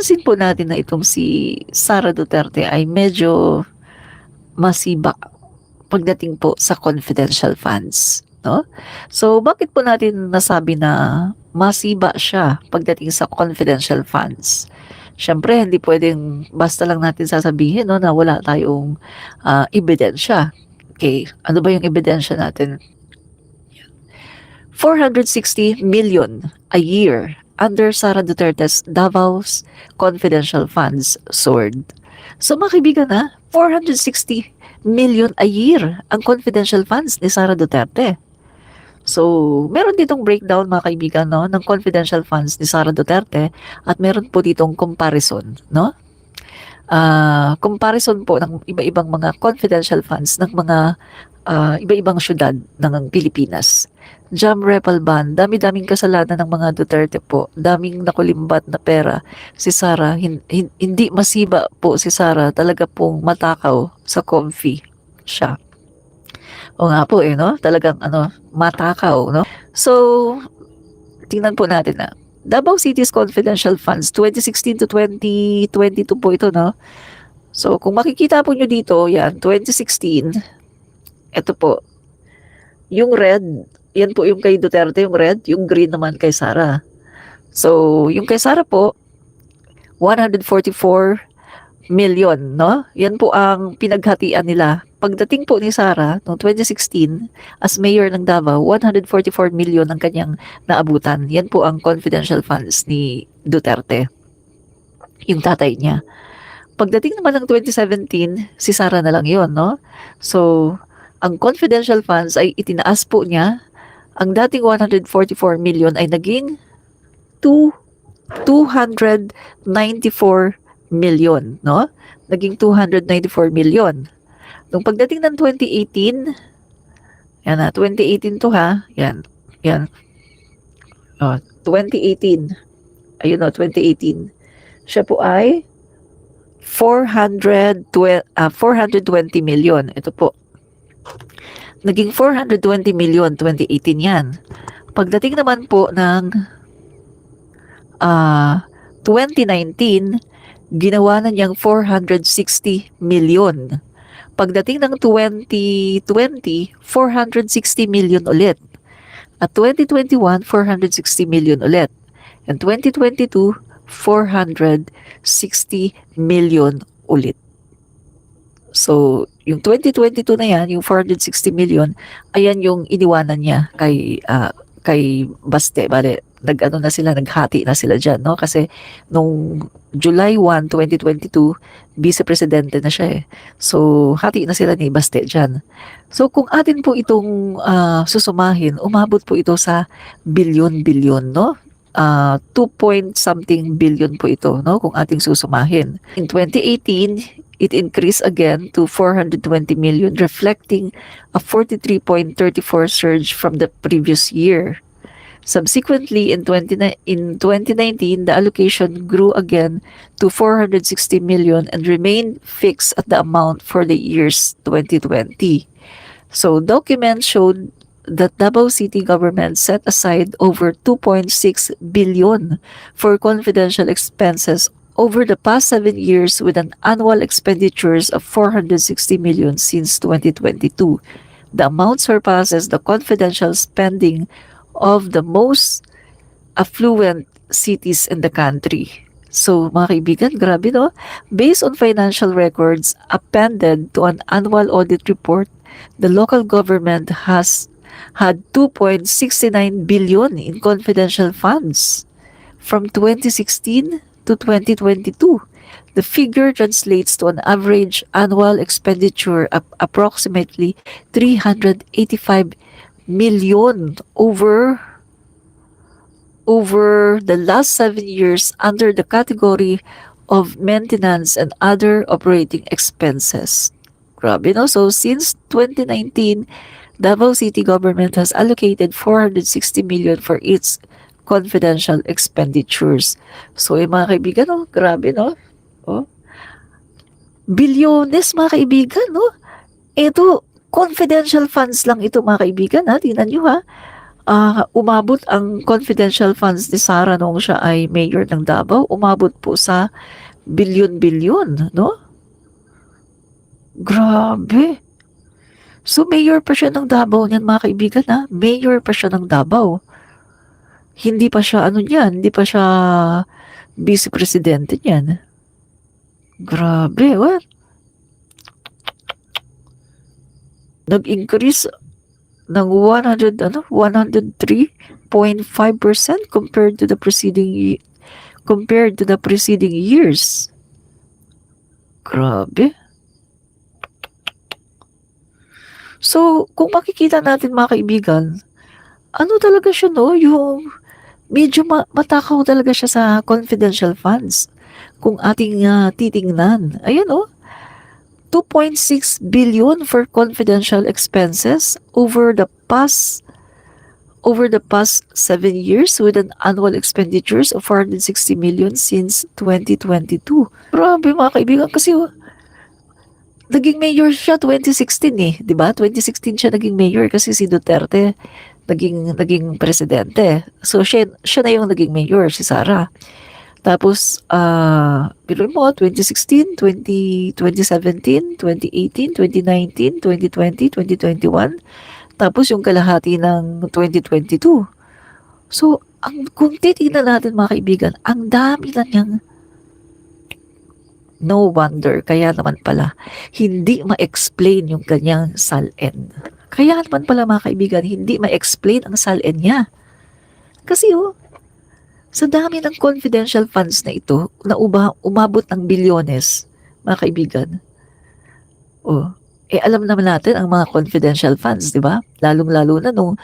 napapansin po natin na itong si Sara Duterte ay medyo masiba pagdating po sa confidential funds, no? So, bakit po natin nasabi na masiba siya pagdating sa confidential funds? Siyempre, hindi pwedeng basta lang natin sasabihin, no, na wala tayong ebidensya. Okay, ano ba yung ebidensya natin? 460 million a year under Sara Duterte's Davao's confidential funds soared. So mga kaibigan na, 460 million a year ang confidential funds ni Sara Duterte. So, meron ditong breakdown mga kaibigan, no, ng confidential funds ni Sara Duterte at meron po ditong comparison, no? Comparison po ng iba-ibang mga confidential funds ng mga iba-ibang syudad ng Pilipinas. Jam Repal Ban, dami-daming kasalanan ng mga Duterte po. Daming nakulimbat na pera. Si Sara, hindi masiba po si Sara. Talaga pong matakaw sa comfy siya. O nga po no? Talagang matakaw, no? So, tingnan po natin na. Davao City's confidential funds, 2016 to 2022 po ito, no? So, kung makikita po nyo dito, yan, 2016, ito po, yung red, yan po yung kay Duterte, yung red, yung green naman kay Sara. So, yung kay Sara po, 144 million, no? Yan po ang pinaghatian nila. Pagdating po ni Sara, noong 2016, as mayor ng Davao, 144 million ang kanyang naabutan. Yan po ang confidential funds ni Duterte. Yung tatay niya. Pagdating naman ng 2017, si Sara na lang yon, no? So, ang confidential funds ay itinaas po niya. Ang dating 144 million ay naging 294 million, no? Naging 294 million. Nung pagdating ng 2018, yan na, 2018 to ha, yan. 2018, ayun 2018, siya po ay 420 million, ito po. Naging 420 million, 2018 yan. Pagdating naman po ng 2019, ginawa na niyang 460 million. Pagdating ng 2020, 460 million ulit. At 2021, 460 million ulit. And 2022, 460 million ulit. So, yung 2022 na yan, yung 460 million, ayan yung iniwanan niya kay Baste. Bale, naghati na sila dyan, no? Kasi nung July 1, 2022, vice-presidente na siya eh. So, hati na sila ni Baste dyan. So, kung atin po itong susumahin, umabot po ito sa bilyon-bilyon, no? 2 point something billion po ito, no? Kung ating susumahin. In 2018, it increased again to 420 million, reflecting a 43.34 surge from the previous year. Subsequently, in 2019, the allocation grew again to 460 million and remained fixed at the amount for the years 2020. So, documents showed that Davao City government set aside over 2.6 billion for confidential expenses over the past 7 years with an annual expenditures of 460 million since 2022. The amount surpasses the confidential spending of the most affluent cities in the country. So, mga kaibigan, grabe no? Based on financial records appended to an annual audit report, the local government has had 2.69 billion in confidential funds from 2016 to 2022. The figure translates to an average annual expenditure of approximately 385 million over the last 7 years under the category of maintenance and other operating expenses. Grabe, no? So, since 2019, Davao City government has allocated 460 million for its confidential expenditures. So, mga kaibigan, no? Grabe, no? Oh. Bilyones, mga kaibigan, no? Ito, confidential funds lang ito, mga kaibigan, ha? Tingnan nyo, ha? Umabot ang confidential funds ni Sara noong siya ay mayor ng Davao, umabot po sa bilyon-bilyon, no? Grabe. So, mayor pa siya ng Davao niyan, mga kaibigan, ha? Mayor pa siya ng Davao. Hindi pa siya, ano niyan, hindi pa siya vice presidente niyan. Grabe, what? Nag-increase ng 103.5% compared to the preceding years. Grabe. So, kung makikita natin, mga kaibigan, ano talaga siya, no? Yung medyo matakaw talaga siya sa confidential funds. Kung ating titingnan, ayan, oh, 2.6 billion for confidential expenses over the past 7 years, with an annual expenditures of 460 million since 2022. Grabe, mga kaibigan, kasi naging mayor siya 2016, eh, 'di ba? 2016 siya naging mayor kasi si Duterte naging presidente. So siya na yung naging mayor, si Sara. Tapos biruin mo, 2016, 2017, 2018, 2019, 2020, 2021, tapos yung kalahati ng 2022. So, kung titignan natin, mga kaibigan, ang dami na niyang, no wonder, kaya naman pala, hindi ma-explain yung kanyang SALN. Kaya naman pala, mga kaibigan, hindi ma-explain ang SALN niya. Kasi sa dami ng confidential funds na ito, na umabot ng bilyones, mga kaibigan, alam naman natin ang mga confidential funds, di ba? Lalong-lalo na nung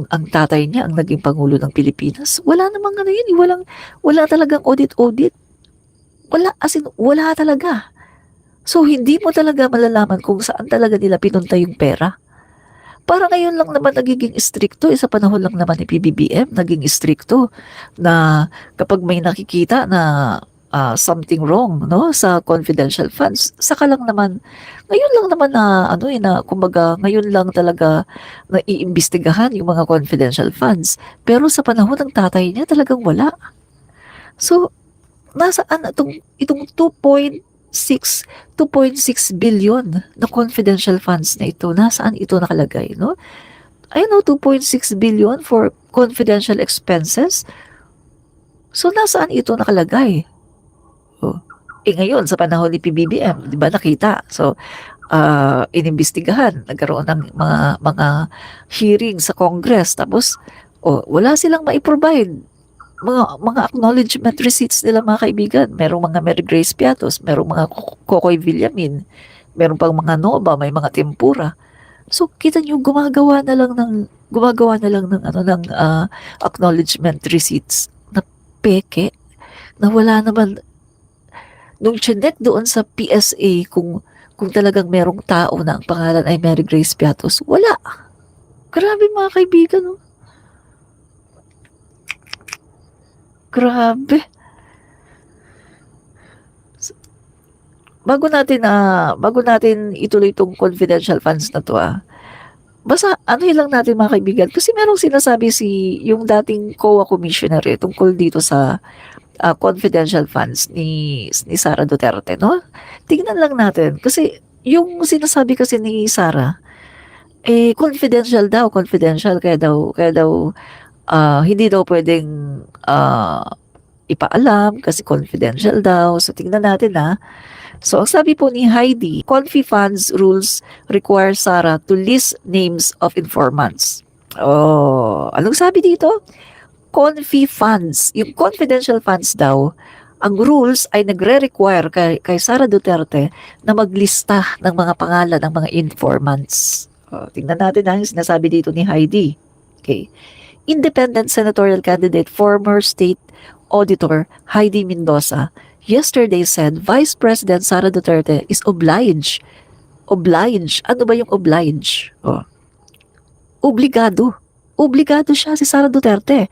ang tatay niya ang naging Pangulo ng Pilipinas. Wala namang ano yun, wala talagang audit. Wala talaga. So, hindi mo talaga malalaman kung saan talaga nila pinunta yung pera. Para ngayon lang naman nagiging stricto, sa panahon lang naman ni PBBM, naging stricto na kapag may nakikita na something wrong, no, sa confidential funds, saka lang naman, ngayon lang naman na kumbaga, ngayon lang talaga na iimbestigahan yung mga confidential funds. Pero sa panahon ng tatay niya, talagang wala. So, nasaan itong 2.6 billion na confidential funds na ito? Nasaan ito nakalagay, no? Ayun, 2.6 billion for confidential expenses. So, nasaan ito nakalagay? Ngayon, sa panahon ni PBBM, di ba, nakita? So, inimbestigahan, nagkaroon ng mga hearing sa Congress, tapos, wala silang maiprovide. Mga acknowledgement receipts nila, mga kaibigan. Merong mga Mary Grace Piatos, merong mga Kokoy Villamin, meron pang mga Nova, may mga tempura. So, kita nyo, gumagawa na lang ng acknowledgement receipts na peke, na wala naman. Nung chinek doon sa PSA kung talagang merong tao na ang pangalan ay Mary Grace Piatos, wala. Grabe, mga kaibigan, no? Grabe. Bago natin ituloy itong confidential funds na to, basta lang natin, mga kaibigan, kasi merong sinasabi yung dating COA commissioner tungkol dito sa confidential funds ni Sara Duterte, no? Tingnan lang natin kasi yung sinasabi kasi ni Sara, confidential kaya daw hindi daw pwedeng ipaalam kasi confidential daw. So, tingnan natin, So, ang sabi po ni Heidi, Confi funds rules require Sara to list names of informants. Anong sabi dito? Confi funds, yung confidential funds daw, ang rules ay nagre-require kay Sara Duterte na maglista ng mga pangalan ng mga informants. Tingnan natin yung sinasabi dito ni Heidi. Okay. Independent senatorial candidate, former state auditor Heidi Mendoza, yesterday said Vice President Sara Duterte is obliged. Ano ba yung oblige? Obligado. Obligado siya, si Sara Duterte.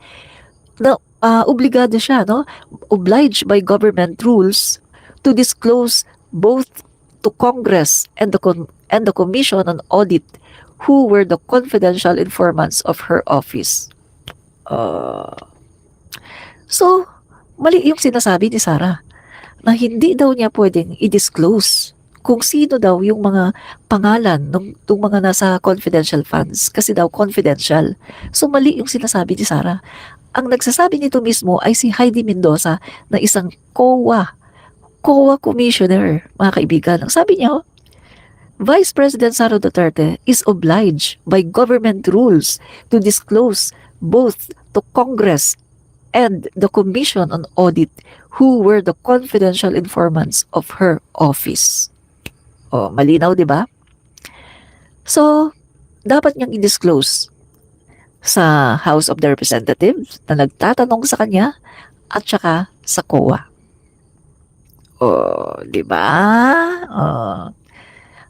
Obligado siya, no? Obliged by government rules to disclose both to Congress and the Commission on Audit who were the confidential informants of her office. Uh, so, mali yung sinasabi ni Sarah na hindi daw niya pwedeng i-disclose kung sino daw yung mga pangalan ng mga nasa confidential funds kasi daw confidential. So mali yung sinasabi ni Sarah. Ang nagsasabi nito mismo ay si Heidi Mendoza na isang COA commissioner, mga kaibigan. Ang sabi niya, Vice President Sara Duterte is obliged by government rules to disclose both to Congress and the Commission on Audit who were the confidential informants of her office. O, malinaw, di ba? So, dapat niyang i-disclose sa House of the Representatives na nagtatanong sa kanya at saka sa COA. O, di ba? O,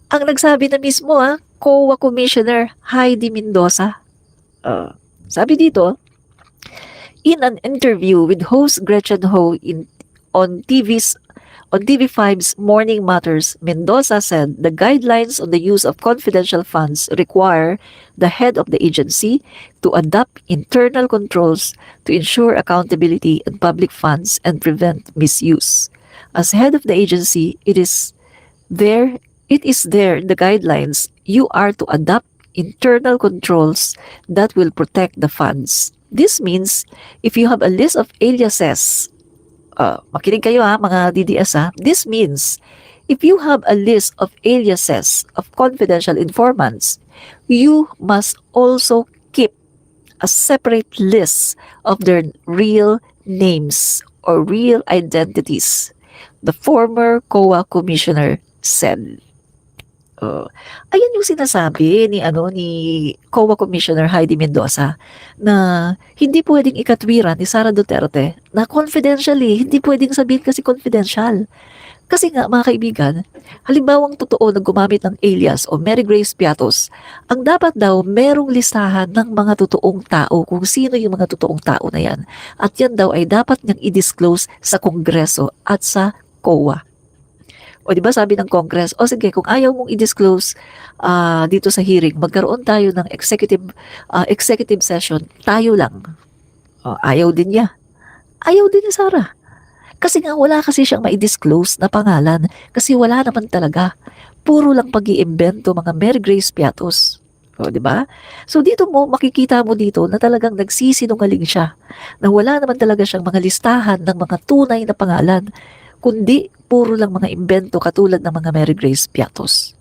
ang nagsabi na mismo, COA Commissioner Heidi Mendoza. Sabi dito, in an interview with host Gretchen Ho on TV5's Morning Matters, Mendoza said the guidelines on the use of confidential funds require the head of the agency to adopt internal controls to ensure accountability in public funds and prevent misuse. As head of the agency, it is there in the guidelines you are to adopt internal controls that will protect the funds. This means if you have a list of aliases, makinig kayo mga DDS This means if you have a list of aliases of confidential informants, you must also keep a separate list of their real names or real identities, the former COA commissioner said. Ayan yung sinasabi ni COA Commissioner Heidi Mendoza na hindi pwedeng ikatwiran ni Sara Duterte na confidentially, hindi pwedeng sabihin kasi confidential. Kasi nga mga kaibigan, halimbawang totoo na gumamit ng alias o Mary Grace Piatos, ang dapat daw merong listahan ng mga totoong tao kung sino yung mga totoong tao na yan. At yan daw ay dapat niyang i-disclose sa Kongreso at sa COA. O di ba sabi ng Congress, sige, kung ayaw mong i-disclose dito sa hearing, magkaroon tayo ng executive session, tayo lang. Ayaw din niya. Ayaw din ni Sarah. Kasi nga wala kasi siyang ma-disclose na pangalan kasi wala naman talaga. Puro lang pag-iimbento mga Mary Grace Piatos. O, di ba? So dito makikita mo dito na talagang nagsisinungaling siya. Na wala naman talaga siyang mga listahan ng mga tunay na pangalan, kundi puro lang mga imbento katulad ng mga Mary Grace Piatos.